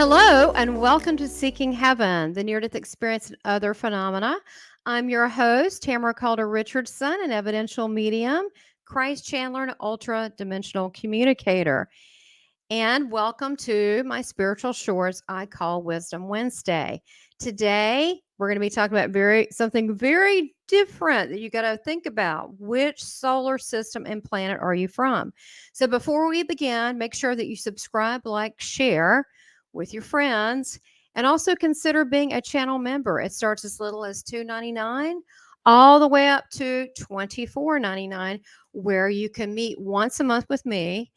Hello, and welcome to Seeking Heaven, the near-death experience and other phenomena. I'm your host, Tamara Caulder Richardson, an evidential medium, Christ Chandler, an ultra-dimensional communicator. And welcome to my spiritual shores I call Wisdom Wednesday. Today, we're going to be talking about something very different that you got to think about. Which solar system and planet are you from? So before we begin, make sure that you subscribe, like, share with your friends, and also consider being a channel member. It starts as little as $2.99 all the way up to $24.99, where you can meet once a month with me,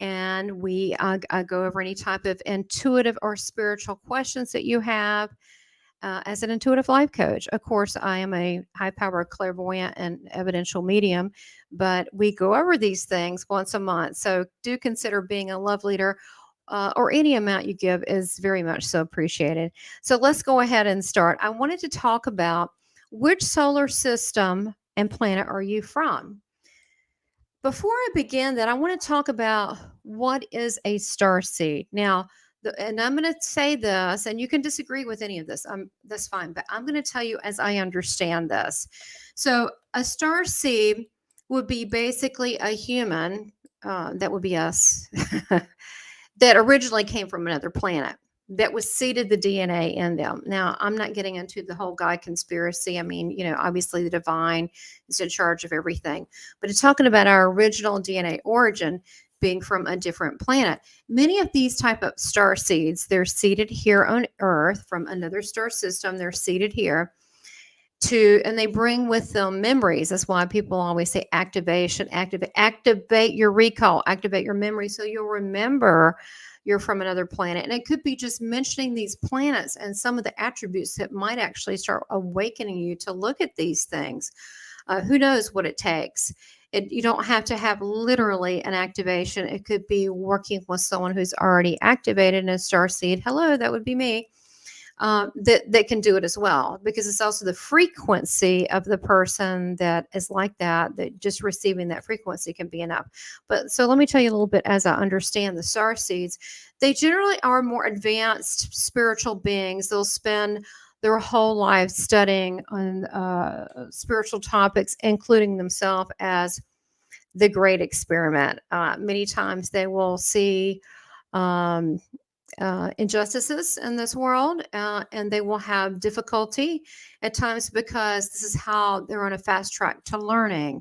and I go over any type of intuitive or spiritual questions that you have as an intuitive life coach. Of course, I am a high power clairvoyant and evidential medium, but we go over these things once a month. So do consider being a love leader, or any amount you give is very much so appreciated. So let's go ahead and start. I wanted to talk about which solar system and planet are you from? Before I begin that, I want to talk about what is a star seed. Now, and I'm going to say this, and you can disagree with any of this. That's fine, but I'm going to tell you as I understand this. So, a star seed would be basically a human, that would be us, that originally came from another planet that was seeded the DNA in them. Now, I'm not getting into the whole guy conspiracy. I mean, obviously the divine is in charge of everything, but it's talking about our original DNA origin being from a different planet. Many of these type of star seeds, they're seeded here on Earth from another star system. They're seeded here and they bring with them memories. That's why people always say activate your recall, activate your memory, so you'll remember you're from another planet. And it could be just mentioning these planets and some of the attributes that might actually start awakening you to look at these things. Who knows what it takes? You don't have to have literally an activation. It could be working with someone who's already activated in a starseed. Hello, that would be me. That can do it as well, because it's also the frequency of the person that is like that just receiving that frequency can be enough. But so let me tell you a little bit as I understand the star seeds. They generally are more advanced spiritual beings. They'll spend their whole life studying on spiritual topics, including themselves as the great experiment. Many times they will see um, injustices in this world, and they will have difficulty at times because this is how they're on a fast track to learning.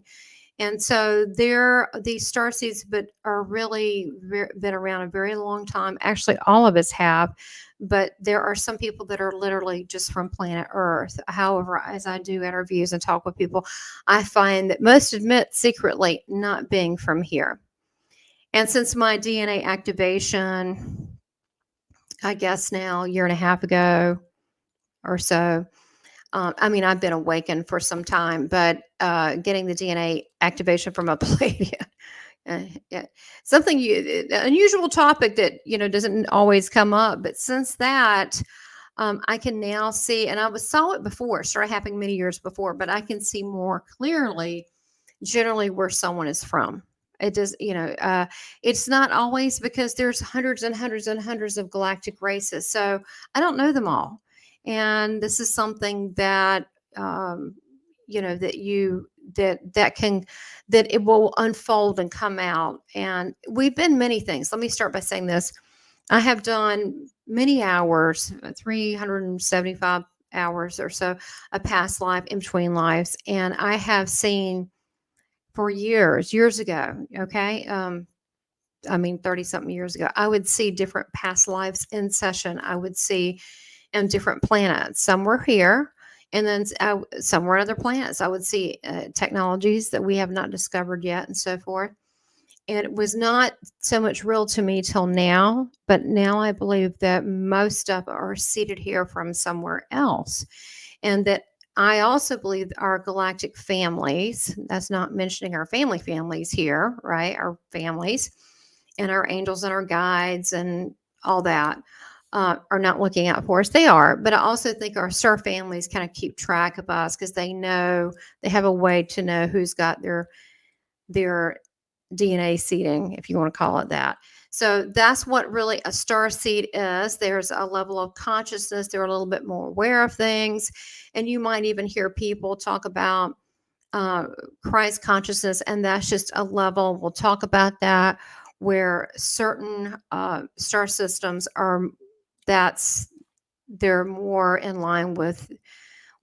And so these star seeds, but are really been around a very long time. Actually, all of us have, but there are some people that are literally just from planet Earth. However, as I do interviews and talk with people, I find that most admit secretly not being from here. And since my DNA activation, I guess now a year and a half ago or so. I mean, I've been awakened for some time, but getting the DNA activation from a Palladian, yeah, something unusual topic that doesn't always come up. But since that, I can now see, and saw it before, started happening many years before, but I can see more clearly, generally where someone is from. It does, it's not always, because there's hundreds and hundreds and hundreds of galactic races. So I don't know them all. And this is something that, that it will unfold and come out. And we've been many things. Let me start by saying this. I have done many hours, 375 hours or so, a past life, in between lives. And I have seen for years ago, okay, 30 something years ago, I would see different past lives in session. I would see different planets. Some were here, and then some were on other planets. I would see technologies that we have not discovered yet, and so forth. And it was not so much real to me till now, but now I believe that most of are seated here from somewhere else. And that I also believe our galactic families, that's not mentioning our families here, right? Our families and our angels and our guides and all that are not looking out for us. They are, but I also think our star families kind of keep track of us, because they have a way to know who's got their DNA seeding, if you want to call it that. So that's what really a star seed is. There's a level of consciousness. They're a little bit more aware of things. And you might even hear people talk about Christ consciousness, and that's just a level. We'll talk about that, where certain star systems are, they're more in line with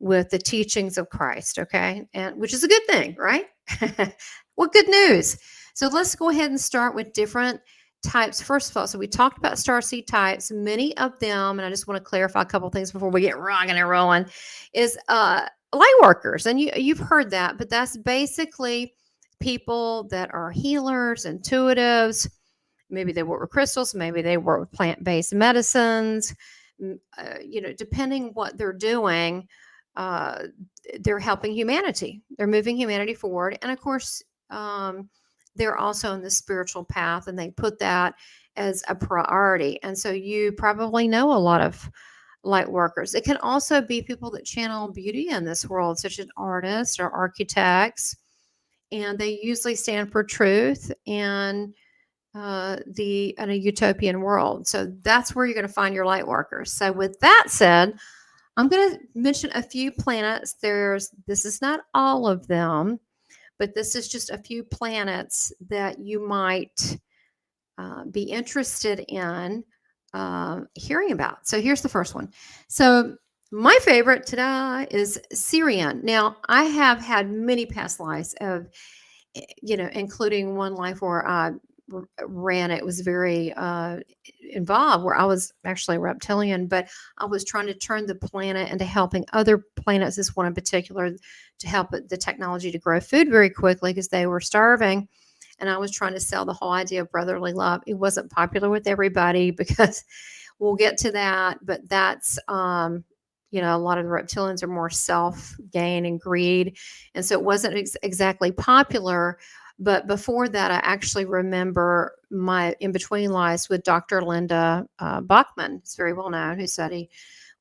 the teachings of Christ, okay? And which is a good thing, right? Well, good news. So let's go ahead and start with different types. First of all, so we talked about starseed types. Many of them, and I just want to clarify a couple things before we get rocking and rolling, is light workers. And you've heard that, but that's basically people that are healers, intuitives. Maybe they work with crystals, maybe they work with plant-based medicines. Depending what they're doing, uh, they're helping humanity. They're moving humanity forward. And of course, they're also in the spiritual path, and they put that as a priority. And so you probably know a lot of light workers. It can also be people that channel beauty in this world, such as artists or architects. And they usually stand for truth and in a utopian world. So that's where you're going to find your light workers. So with that said, I'm going to mention a few planets. This is not all of them, but this is just a few planets that you might be interested in hearing about. So here's the first one. So my favorite today is Syrian. Now, I have had many past lives of, including one life where I ran. It was very involved, where I was actually a reptilian, but I was trying to turn the planet into helping other planets, this one in particular, to help the technology to grow food very quickly because they were starving. And I was trying to sell the whole idea of brotherly love. It wasn't popular with everybody because we'll get to that, but that's a lot of the reptilians are more self gain and greed, and so it wasn't exactly popular. But before that, I actually remember my in between lives with Dr. Linda Bachman. It's very well known, who studied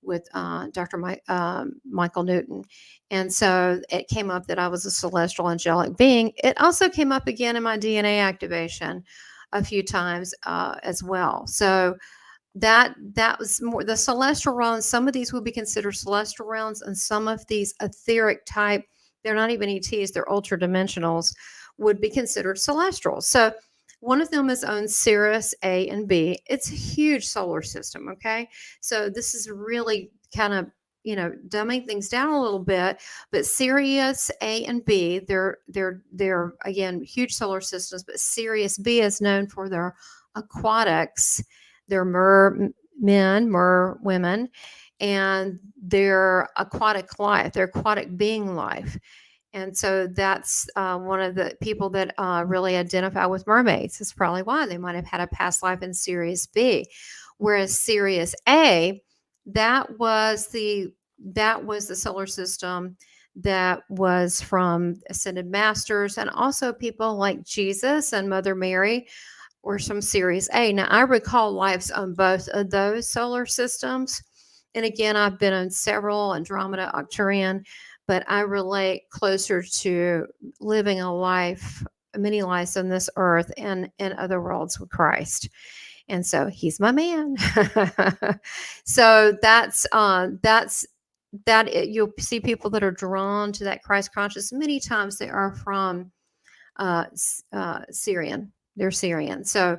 with Dr. Michael Newton. And so it came up that I was a celestial angelic being. It also came up again in my DNA activation a few times as well. So that was more the celestial realms. Some of these would be considered celestial realms, and some of these etheric type, they're not even ETs, they're ultra dimensionals, would be considered celestial. So one of them is on Sirius A and B. It's a huge solar system. Okay. So this is really kind of, dumbing things down a little bit, but Sirius A and B, they're again, huge solar systems, but Sirius B is known for their aquatics, their men, mer women, and their aquatic life, their aquatic being life. And so that's one of the people that really identify with mermaids. That's probably why they might have had a past life in Sirius B. Whereas Sirius A, that was the solar system that was from ascended masters, and also people like Jesus and Mother Mary were from Sirius A. Now, I recall lives on both of those solar systems. And again, I've been on several, Andromeda, Arcturian, but I relate closer to living a life, many lives on this earth and in other worlds with Christ. And so he's my man. So you'll see people that are drawn to that Christ conscious. Many times they are from Syrian. They're Syrian. So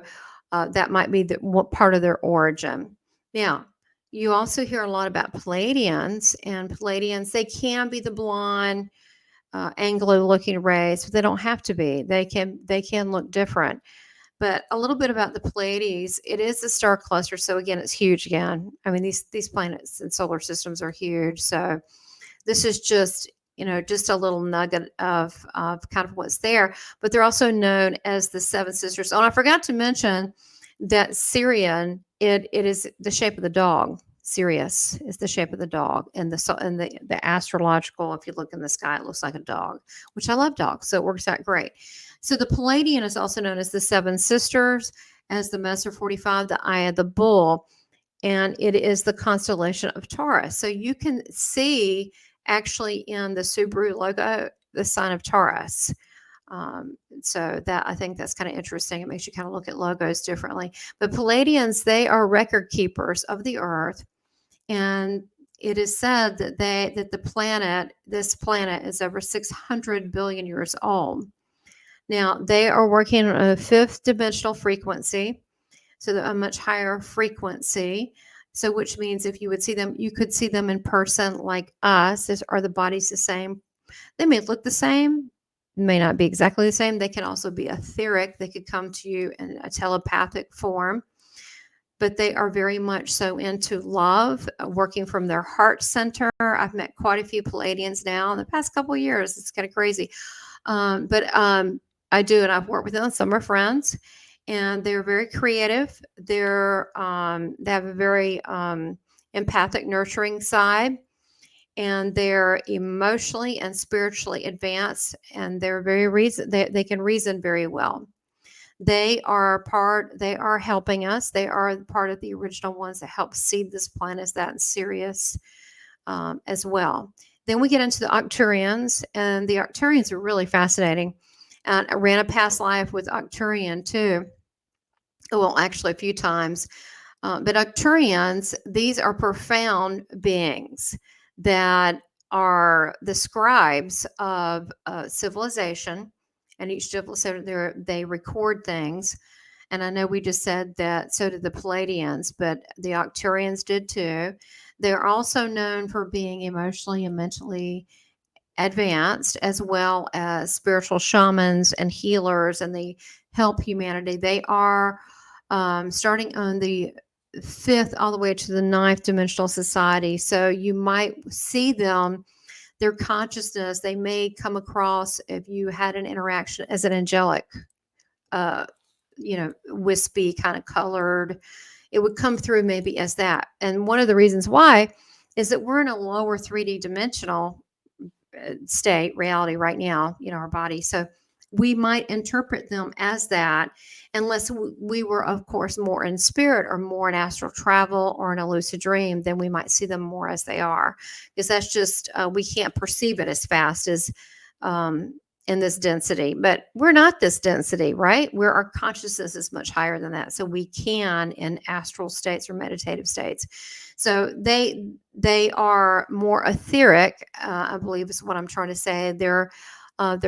that might be what part of their origin. Now, you also hear a lot about Palladians, and Palladians, they can be the blonde, Anglo-looking race, but they don't have to be. They can look different. But a little bit about the Pleiades, it is a star cluster. So again, it's huge again. I mean, these planets and solar systems are huge. So this is just a little nugget of kind of what's there. But they're also known as the Seven Sisters. Oh, and I forgot to mention that Syrian, it is the shape of the dog. Sirius is the shape of the dog, and the astrological. If you look in the sky, it looks like a dog, which I love dogs, so it works out great. So the Palladian is also known as the Seven Sisters, as the Messer 45, the Eye of the Bull, and it is the constellation of Taurus. So you can see actually in the Subaru logo the sign of Taurus. So that, I think that's kind of interesting. It makes you kind of look at logos differently. But Palladians, they are record keepers of the Earth, and it is said that this planet is over 600 billion years old. Now, they are working on a fifth dimensional frequency, so a much higher frequency. So, which means if you would see them, you could see them in person like us. Are the bodies the same? They may look the same, may not be exactly the same. They can also be etheric. They could come to you in a telepathic form, but they are very much so into love, working from their heart center. I've met quite a few Palladians now in the past couple of years. It's kind of crazy. But I do, and I've worked with them. Some are friends, and they're very creative. They have a very empathic, nurturing side, and they're emotionally and spiritually advanced, and they're they can reason very well. They are helping us. They are part of the original ones that helped seed this planet, that in Sirius as well. Then we get into the Arcturians, and the Arcturians are really fascinating. And I ran a past life with Arcturian too. Well, actually, a few times. But Arcturians, these are profound beings that are the scribes of civilization, and each civilization, they record things. And I know we just said that so did the Palladians, but the Arcturians did too. They're also known for being emotionally and mentally advanced, as well as spiritual shamans and healers, and they help humanity. They are starting on the fifth all the way to the ninth dimensional society. So you might see them, their consciousness, they may come across if you had an interaction as an angelic, wispy, kind of colored. It would come through maybe as that. And one of the reasons why is that we're in a lower 3D dimensional state reality right now, our body. So we might interpret them as that, unless we were, of course, more in spirit or more in astral travel or in a lucid dream. Then we might see them more as they are, because that's just we can't perceive it as fast as in this density. But we're not this density, right? Where our consciousness is much higher than that, so we can in astral states or meditative states. So they are more etheric, I believe is what I'm trying to say. Their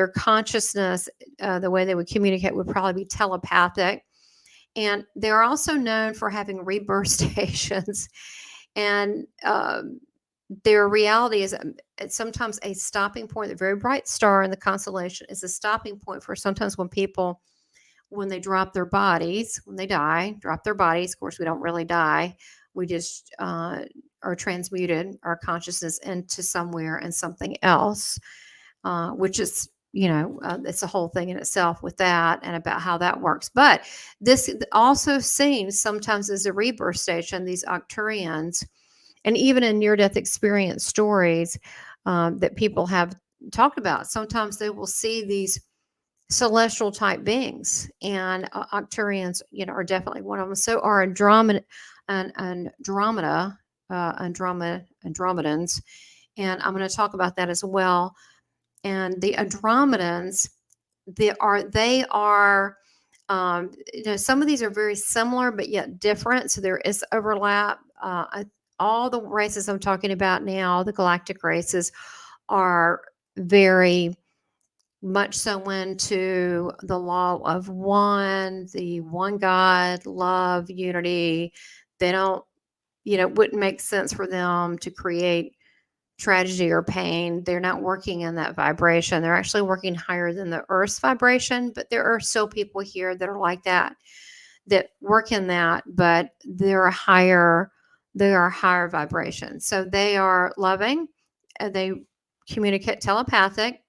consciousness, the way they would communicate, would probably be telepathic. And they're also known for having rebirth stations. And their reality is it's sometimes a stopping point. The very bright star in the constellation is a stopping point for sometimes when they drop their bodies, when they die, drop their bodies. Of course, we don't really die. We just are transmuted, our consciousness, into somewhere and something else, which is, it's a whole thing in itself with that and about how that works. But this also seems sometimes as a rebirth station, these Arcturians, and even in near-death experience stories that people have talked about, sometimes they will see these celestial type beings, and Arcturians, are definitely one of them. So are Andromedians, and I'm going to talk about that as well. And the Andromedians, they are some of these are very similar but yet different. So there is overlap. All the races I'm talking about now, the galactic races, are very much so into the law of one, the one God, love, unity. They don't, it wouldn't make sense for them to create tragedy or pain. They're not working in that vibration. They're actually working higher than the Earth's vibration, but there are still people here that are like that work in that, but they're a higher vibration. So they are loving. They communicate telepathic.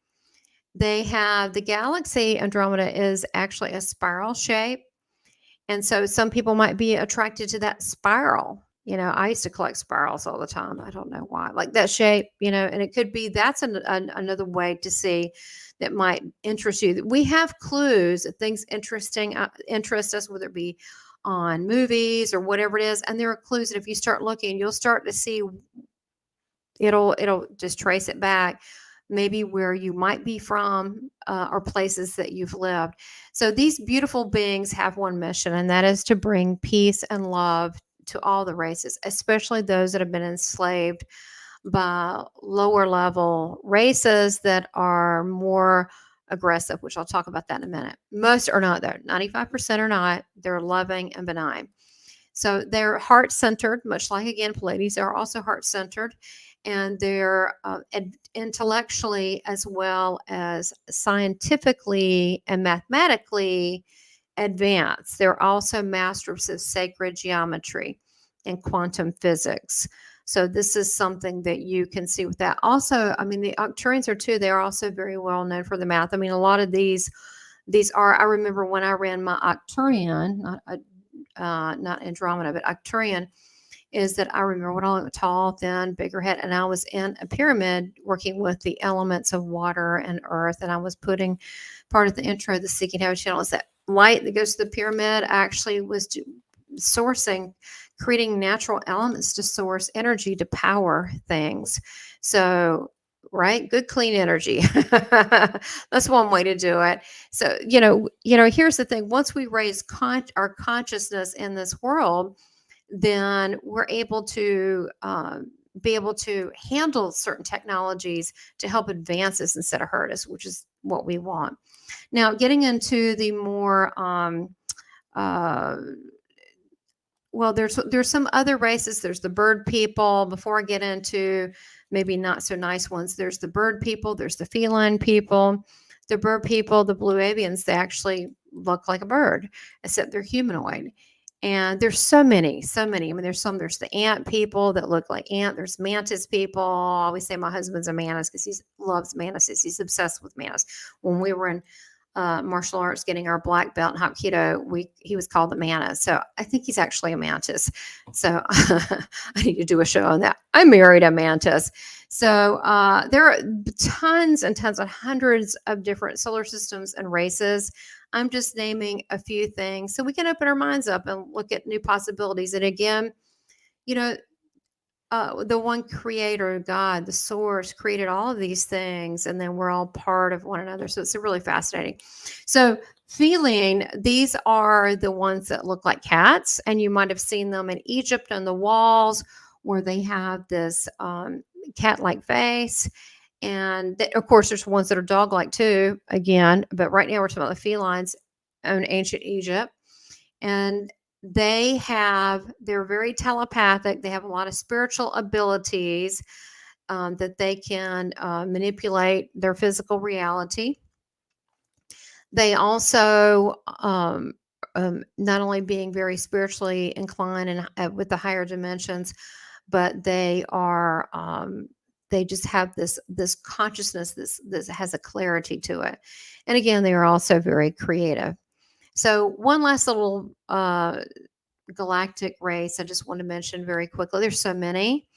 They have the galaxy. Andromeda is actually a spiral shape. And so some people might be attracted to that spiral. I used to collect spirals all the time. I don't know why. Like that shape, and it could be that's another way to see that might interest you. We have clues that things interest us, whether it be on movies or whatever it is. And there are clues that if you start looking, you'll start to see it'll just trace it back. maybe where you might be from, or places that you've lived. So these beautiful beings have one mission, and that is to bring peace and love to all the races, especially those that have been enslaved by lower level races that are more aggressive, which I'll talk about that in a minute. Most are not, though. 95% are not. They're loving and benign. So they're heart centered, much like, again, Pleiades are also heart centered, and they're intellectually as well as scientifically and mathematically advanced. They're also masters of sacred geometry and quantum physics. So this is something that you can see with that. Also, I mean, the Arcturians are too. They are also very well known for the math. I mean, a lot of these are. I remember when I ran my Arcturian, not Andromeda, but Arcturian, is that I remember when I was tall, thin, bigger head, and I was in a pyramid working with the elements of water and earth, and I was putting part of the intro of the Seeking Heaven channel is that light that goes to the pyramid actually was sourcing, creating natural elements to source energy to power things. So, right, good clean energy. That's one way to do it. So, here's the thing: once we raise our consciousness in this world, then we're able to be able to handle certain technologies to help advance us instead of hurt us, which is what we want. Now, getting into the more uh, well, there's some other races. There's the bird people. Before I get into maybe not so nice ones, there's the bird people. There's the feline people. The bird people, the Pleiadians, they actually look like a bird, except they're humanoid. And there's so many, so many. I mean, there's the ant people that look like ant. There's mantis people. I always say my husband's a mantis because he loves mantises. He's obsessed with mantis. When we were in martial arts, getting our black belt in Hapkido, he was called the mantis. So I think he's actually a mantis. So I need to do a show on that. I married a mantis. So there are tons and tons and hundreds of different solar systems and races. I'm just naming a few things so we can open our minds up and look at new possibilities. And again, you know, the one creator, God, the source, created all of these things, and then we're all part of one another. So it's really fascinating. So, feeling, these are the ones that look like cats, and you might have seen them in Egypt on the walls where they have this cat-like face. And of course, there's ones that are dog-like too, again. But right now, we're talking about the felines in ancient Egypt. And they're very telepathic. They have a lot of spiritual abilities, that they can manipulate their physical reality. They also, not only being very spiritually inclined and with the higher dimensions, but they just have this consciousness, this has a clarity to it. And again, they are also very creative. So one last little galactic race I just want to mention very quickly. There's so many.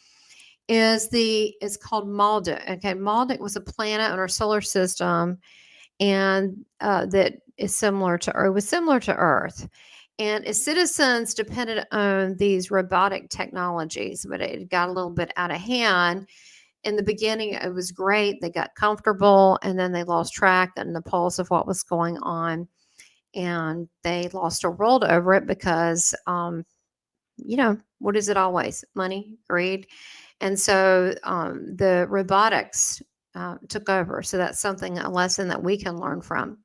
It's called Maldek. Okay, Maldek was a planet in our solar system, and that is similar to Earth. Was similar to Earth, and its citizens depended on these robotic technologies, but it got a little bit out of hand. In the beginning, it was great. They got comfortable, and then they lost track and the pulse of what was going on, and they lost a world over it because, what is it always? Money, greed. And so the robotics took over. So that's a lesson that we can learn from.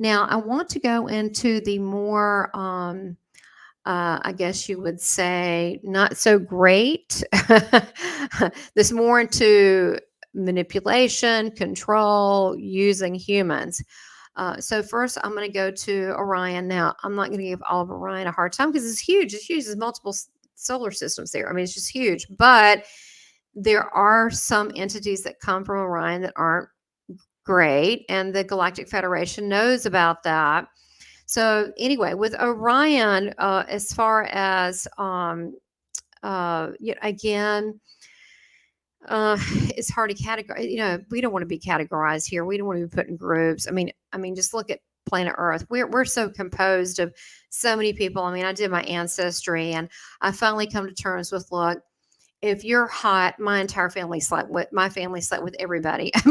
Now, I want to go into the more, I guess you would say, not so great. This more into manipulation, control, using humans. So first, I'm going to go to Orion. Now, I'm not going to give all of Orion a hard time because it's huge. It's huge. There's multiple solar systems there. I mean, it's just huge. But there are some entities that come from Orion that aren't great, and the Galactic Federation knows about that. So anyway, with Orion, as far as again, it's hard to categorize. We don't want to be categorized here. We don't want to be put in groups. I mean, just look at planet Earth. We're so composed of so many people. I mean, I did my ancestry, and I finally come to terms with, look, if you're hot, my entire family slept with everybody. I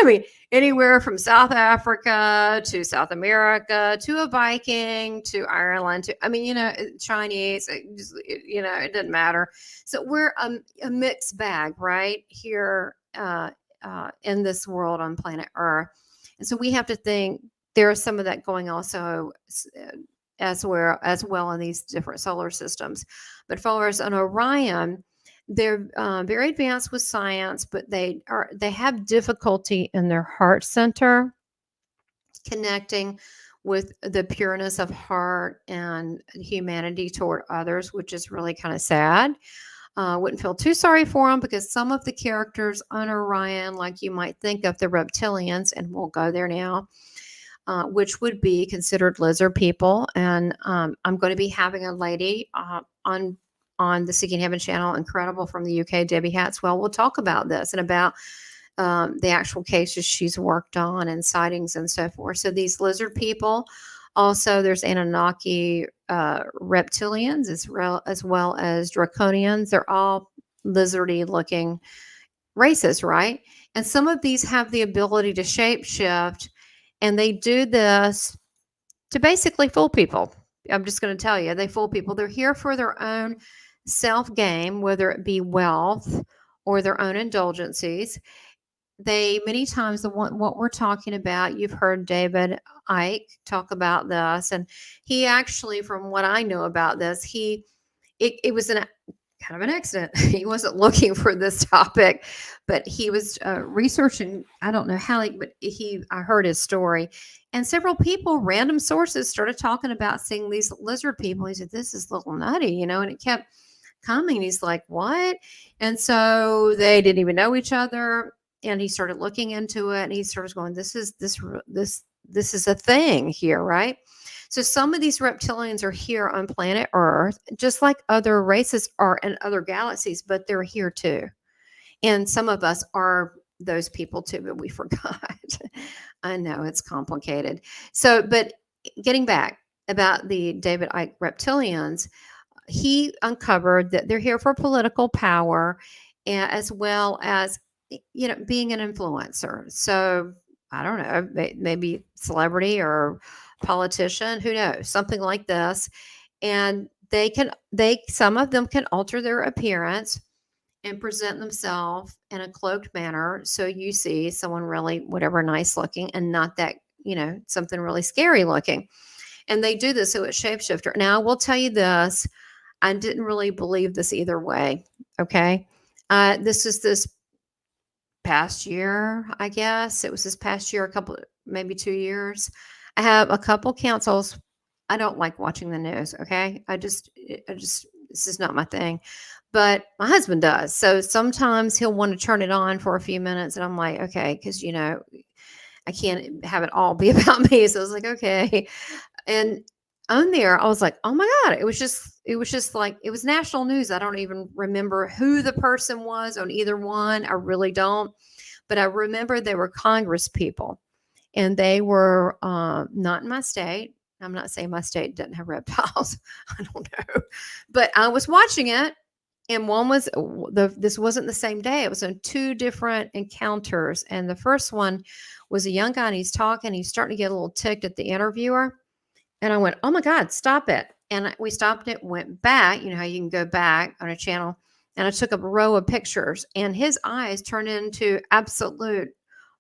mean, anywhere from South Africa to South America to a Viking to Ireland to, Chinese, it doesn't matter. So we're a mixed bag right here in this world on planet Earth. And so we have to think there is some of that going also as well in these different solar systems. But far as on Orion, they're very advanced with science, but they have difficulty in their heart center connecting with the pureness of heart and humanity toward others, which is really kind of sad. Wouldn't feel too sorry for them because some of the characters on Orion, like you might think of the reptilians, and we'll go there now, which would be considered lizard people. And I'm going to be having a lady on the Seeking Heaven channel, incredible, from the UK, Debbie Hatswell. We'll talk about this and about the actual cases she's worked on and sightings and so forth. So these lizard people. Also, there's Anunnaki reptilians as well as draconians. They're all lizardy looking races, right? And some of these have the ability to shapeshift, and they do this to basically fool people. I'm just going to tell you, they fool people. They're here for their own self gain, whether it be wealth or their own indulgences. They many times what we're talking about, you've heard David Icke talk about this, and he actually, from what I know about this, it was kind of an accident. He wasn't looking for this topic, but he was researching. I don't know how, but I heard his story, and several people, random sources, started talking about seeing these lizard people. He said, "This is a little nutty," and it kept coming. He's like, "What?" And so they didn't even know each other. And he started looking into it, and he started going, this is a thing here, right? So some of these reptilians are here on planet Earth, just like other races are in other galaxies, but they're here too. And some of us are those people too, but we forgot. I know it's complicated. So, but getting back about the David Icke reptilians, he uncovered that they're here for political power, as well as being an influencer. So I don't know, maybe celebrity or politician, who knows, something like this. And some of them can alter their appearance and present themselves in a cloaked manner. So you see someone really, whatever, nice looking, and not that, something really scary looking. And they do this. So it's shapeshifter. Now I will tell you this. I didn't really believe this either way. Okay. This is this past year, I guess. It was this past year, maybe 2 years. I have a couple councils. I don't like watching the news. Okay. This is not my thing, but my husband does. So sometimes he'll want to turn it on for a few minutes, and I'm like, okay, because, I can't have it all be about me. So I was like, okay. And on there, I was like, oh my God, it was just like, it was national news. I don't even remember who the person was on either one. I really don't. But I remember they were Congress people, and they were not in my state. I'm not saying my state doesn't have reptiles. I don't know. But I was watching it, and one was this wasn't the same day. It was on two different encounters. And the first one was a young guy, and he's talking. He's starting to get a little ticked at the interviewer. And I went, oh my God, stop it. And we stopped it, went back. You know how you can go back on a channel. And I took a row of pictures, and his eyes turned into absolute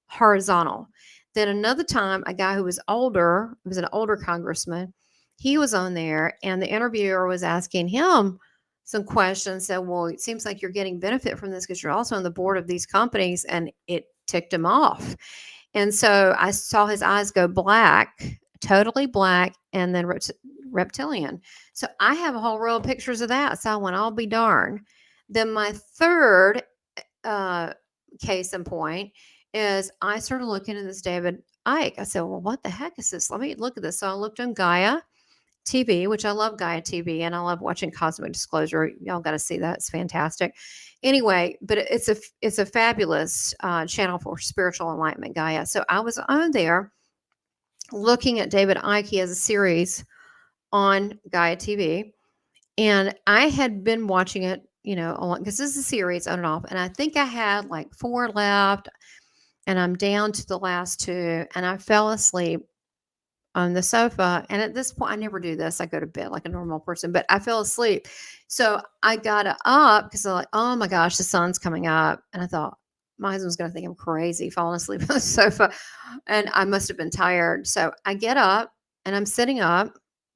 horizontal. Then another time, a guy who was older, it was an older congressman, he was on there, and the interviewer was asking him some questions. Said, well, it seems like you're getting benefit from this because you're also on the board of these companies. And it ticked him off. And so I saw his eyes go black, totally black, and then reptilian. So I have a whole row of pictures of that. So I went, I'll be darned. Then my third case in point is I started looking at this David Icke. I said, well, what the heck is this? Let me look at this. So I looked on Gaia TV, which I love Gaia TV, and I love watching Cosmic Disclosure. Y'all got to see that. It's fantastic. Anyway, but it's a fabulous channel for spiritual enlightenment, Gaia. So I was on there looking at David Icke. He has a series on Gaia TV, and I had been watching it because this is a series on and off. And I think I had like 4 left, and I'm down to the last 2, and I fell asleep on the sofa. And at this point, I never do this. I go to bed like a normal person, but I fell asleep. So I got up because I'm like, oh my gosh, the sun's coming up. And I thought, my husband's going to think I'm crazy falling asleep on the sofa. And I must have been tired. So I get up and I'm sitting up.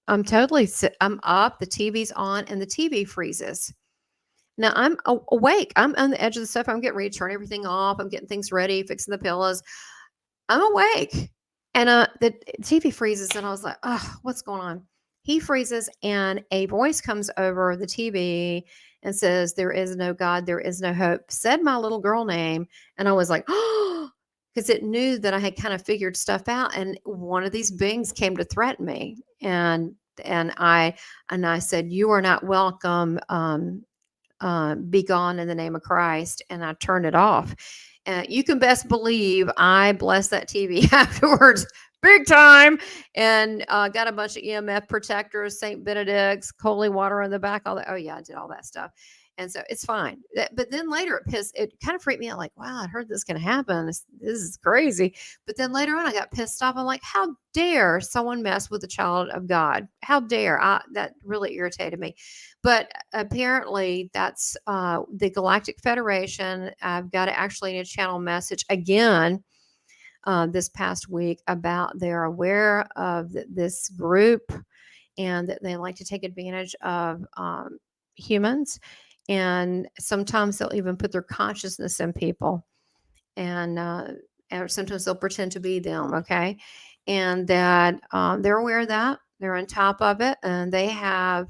I'm up. The TV's on and the TV freezes. Now I'm awake. I'm on the edge of the sofa. I'm getting ready to turn everything off. I'm getting things ready, fixing the pillows. I'm awake. And the TV freezes, and I was like, oh, what's going on? He freezes, and a voice comes over the TV and says, there is no God, there is no hope. Said my little girl name. And I was like, oh, because it knew that I had kind of figured stuff out. And one of these beings came to threaten me. And I said, you are not welcome. Be gone in the name of Christ. And I turned it off. You can best believe I blessed that TV afterwards, big time, and got a bunch of EMF protectors, St. Benedict's, holy water on the back, all that. Oh yeah, I did all that stuff. And so it's fine. But then later it kind of freaked me out, like, wow, I heard this can happen. This is crazy. But then later on I got pissed off. I'm like, how dare someone mess with the child of God? How dare that really irritated me. But apparently that's the Galactic Federation. I've got to actually need a channel message again this past week about they're aware of this group and that they like to take advantage of humans. And sometimes they'll even put their consciousness in people. And or sometimes they'll pretend to be them. Okay. And that they're aware of that. They're on top of it. And they have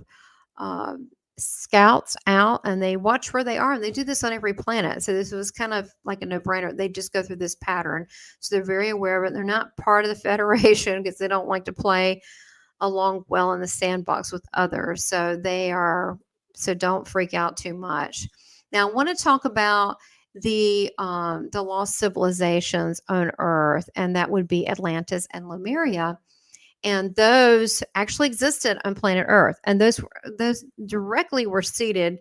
scouts out and they watch where they are, and they do this on every planet. So this was kind of like a no-brainer. They just go through this pattern, so they're very aware of it. They're not part of the Federation because they don't like to play along well in the sandbox with others. So don't freak out too much. Now I want to talk about the lost civilizations on Earth, and that would be Atlantis and Lemuria. And those actually existed on planet Earth, and those directly were seeded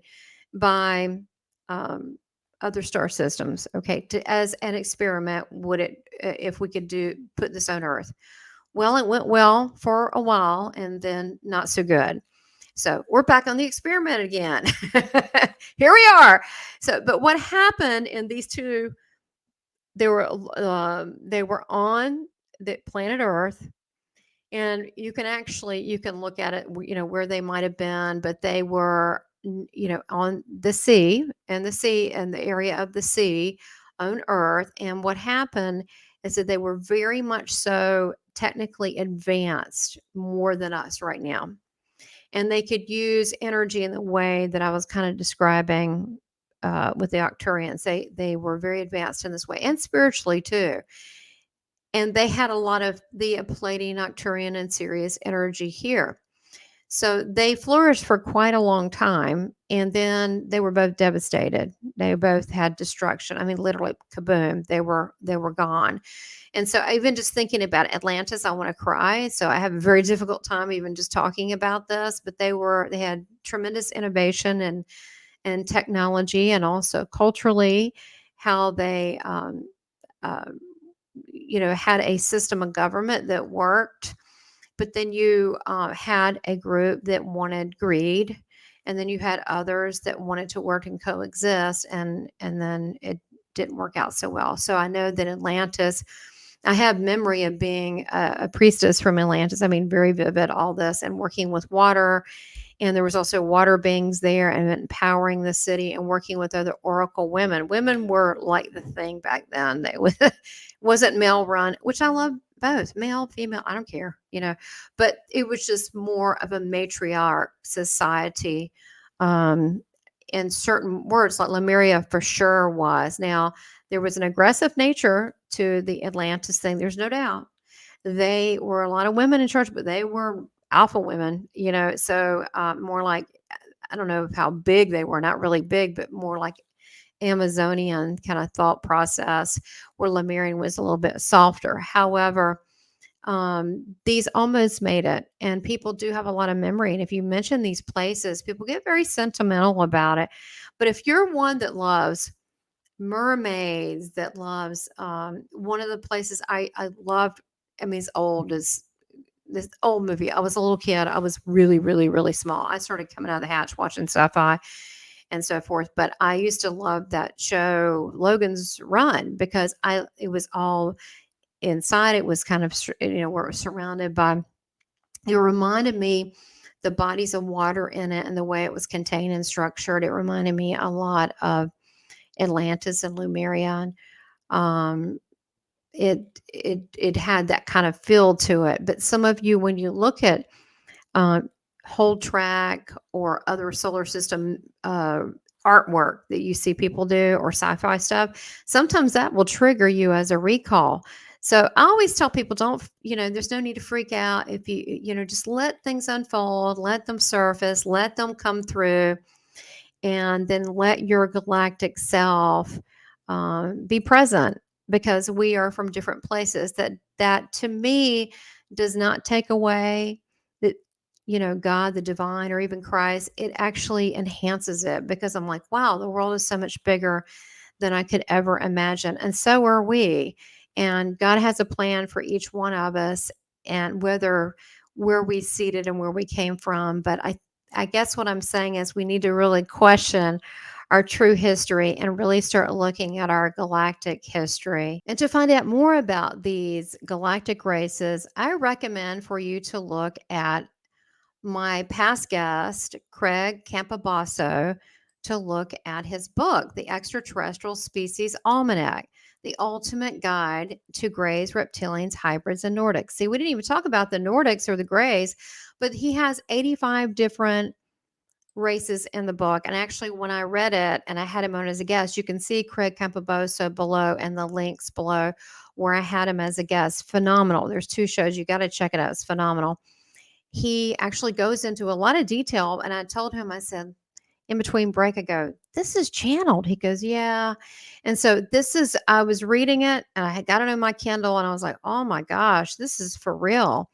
by other star systems. Okay, as an experiment, would it if we could put this on Earth? Well, it went well for a while, and then not so good. So we're back on the experiment again. Here we are. So, but what happened in these two? They were on the planet Earth. And you can look at it, where they might have been, but they were, on the sea and the area of the sea on Earth. And what happened is that they were very much so technically advanced, more than us right now. And they could use energy in the way that I was kind of describing with the Arcturians. They were very advanced in this way, and spiritually too. And they had a lot of the Palladian, Arcturian, and Sirius energy here. So they flourished for quite a long time. And then they were both devastated. They both had destruction. I mean, literally, kaboom, they were gone. And so even just thinking about Atlantis, I want to cry. So I have a very difficult time even just talking about this. But they had tremendous innovation and technology, and also culturally, how they had a system of government that worked. But then you had a group that wanted greed, and then you had others that wanted to work and coexist, and then it didn't work out so well. So I know that Atlantis, I have memory of being a priestess from Atlantis. I mean, very vivid, all this, and working with water. And there was also water beings there, and empowering the city and working with other oracle women. Women were like the thing back then. They wasn't male run, which I love both, male, female, I don't care, but it was just more of a matriarch society. In certain words, like Lemuria for sure was. Now, there was an aggressive nature to the Atlantis thing. There's no doubt. They were a lot of women in charge, but they were alpha women, so more like, I don't know how big they were, not really big, but more like Amazonian kind of thought process, where Lemurian was a little bit softer. However, these almost made it, and people do have a lot of memory. And if you mention these places, people get very sentimental about it. But if you're one that loves mermaids, that loves one of the places I loved, I mean, it's old, is this old movie. I was a little kid. I was really, really, really small. I started coming out of the hatch watching sci-fi and so forth. But I used to love that show, Logan's Run, because it was all inside. It was kind of, where it was surrounded by, it reminded me the bodies of water in it and the way it was contained and structured. It reminded me a lot of Atlantis and Lumerian. Um, it had that kind of feel to it. But some of you, when you look at uh, whole track or other solar system artwork that you see people do, or sci-fi stuff, sometimes that will trigger you as a recall. So I always tell people, don't, there's no need to freak out. If just let things unfold, let them surface, let them come through, and then let your galactic self be present, because we are from different places. That to me does not take away that, God, the divine, or even Christ. It actually enhances it, because I'm like, wow, the world is so much bigger than I could ever imagine, and so are we. And God has a plan for each one of us, and where we seated and where we came from. But I guess what I'm saying is we need to really question our true history and really start looking at our galactic history. And to find out more about these galactic races, I recommend for you to look at my past guest, Craig Campobasso, to look at his book, The Extraterrestrial Species Almanac, the ultimate guide to Greys, Reptilians, Hybrids, and Nordics. See, we didn't even talk about the Nordics or the Greys, but he has 85 different races in the book. And actually, when I read it and I had him on as a guest, you can see Craig Campobasso below and the links below where I had him as a guest. Phenomenal. There's 2 shows. You got to check it out. It's phenomenal. He actually goes into a lot of detail. And I told him, I said, in between break, I go, this is channeled. He goes, yeah. And so I was reading it and I had got it on my Kindle and I was like, oh my gosh, this is for real.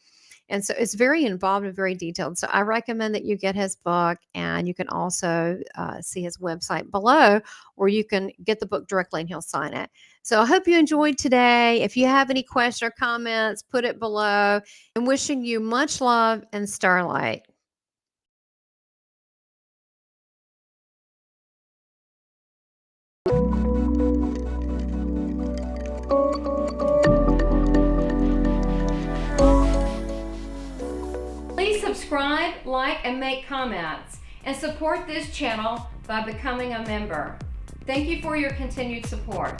And so it's very involved and very detailed. So I recommend that you get his book, and you can also see his website below, or you can get the book directly and he'll sign it. So I hope you enjoyed today. If you have any questions or comments, put it below. I'm wishing you much love and starlight. Please subscribe, like, and make comments, and support this channel by becoming a member. Thank you for your continued support.